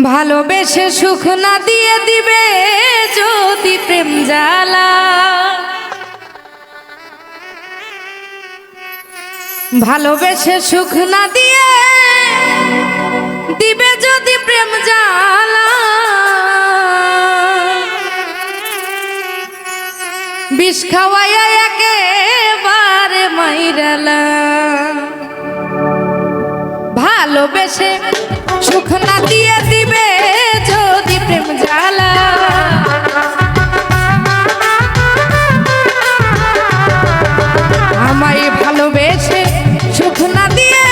ভালোবেসে সুখ না দিয়ে দিবে যদি প্রেম জ্বালা, ভালোবেসে সুখ না দিয়ে দিবে যদি প্রেম জ্বালা, বিষ খাওয়াইয়া একেবারে মাইরালা। ভালোবেসে সুখ না দিয়ে দিবে যদি প্রেম জ্বালা, আমায় ভালোবেসে সুখ না দিয়ে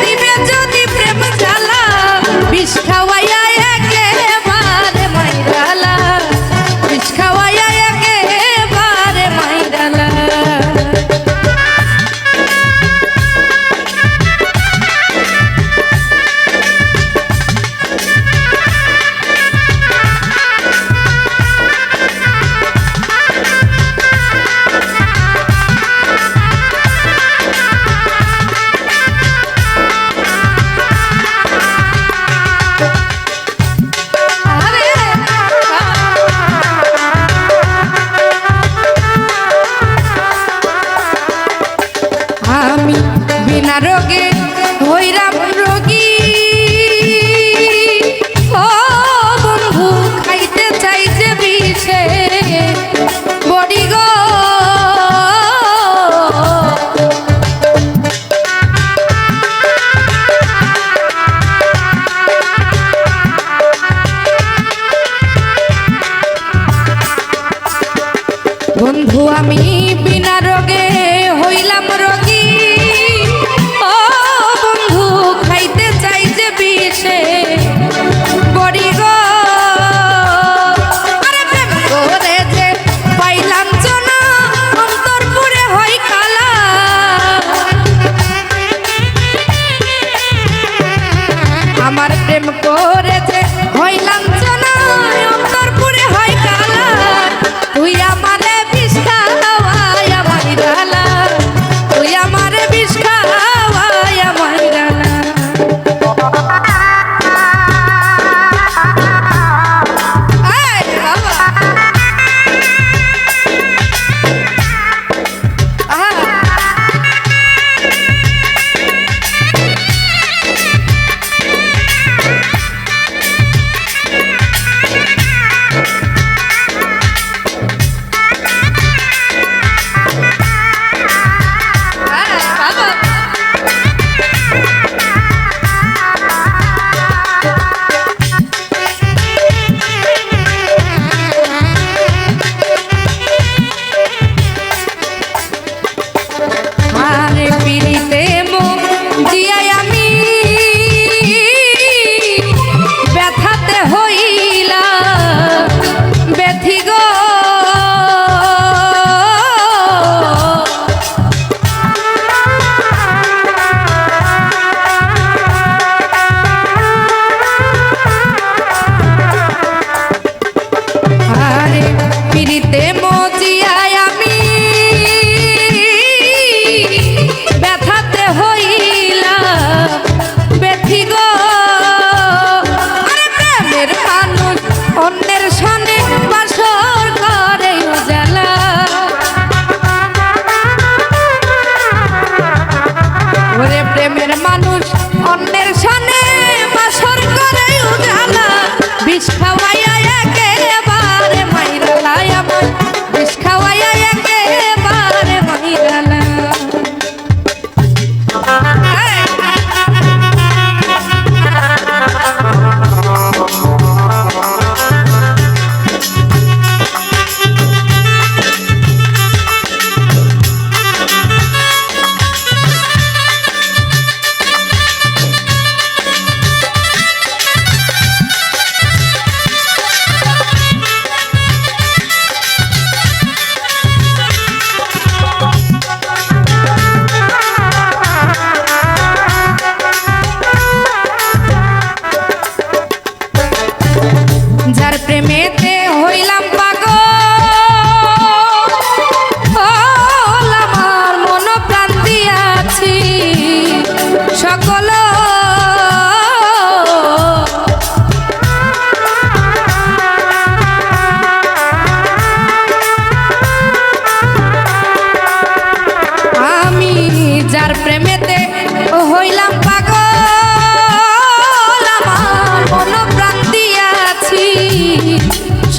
দিবে যদি প্রেম জ্বালা, বিষ খাওয়াইয়া একেবারে মাইরালা, বিষ খাওয়াইয়া একেবারে মাইরালা। আমি বিনা রোগে হইরাম রোগী, ও বন্ধু খাইতে চাই যে বিষে বড়ি গো, বন্ধু আমি বিনা রোগে হইলাম রোগী, ও বন্ধু খাইতে চাই যে বিষে বড়ি গো, আরে প্রেম করে যে পাইলাম জনা অন্তর পুরে হয় কালা, আমার প্রেম করে যে হইলাম জনা অন্তর পুরে হয় কালা, তুই আমারে বিষ খাওয়াইয়া মাইরালা, তুই আমারে বিষ খাওয়াইয়া মাইরালা। এই বাবা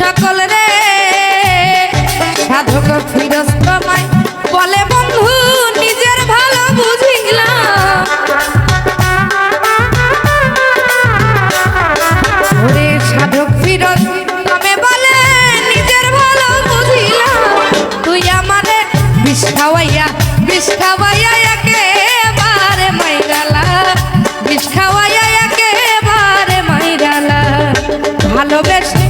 সকল রে সাধক ফিরোজ তোমায় বলে বন্ধু নিজের ভালো বুঝিলাম ওরে সাধক ফিরোজ তুমি বলে নিজের ভালো বুঝিলাম তুই আমারে বিষ খাওয়াইয়া একেবারে মাইরালা বিষ খাওয়াইয়া একেবারে মাইরালা ভালোবেসে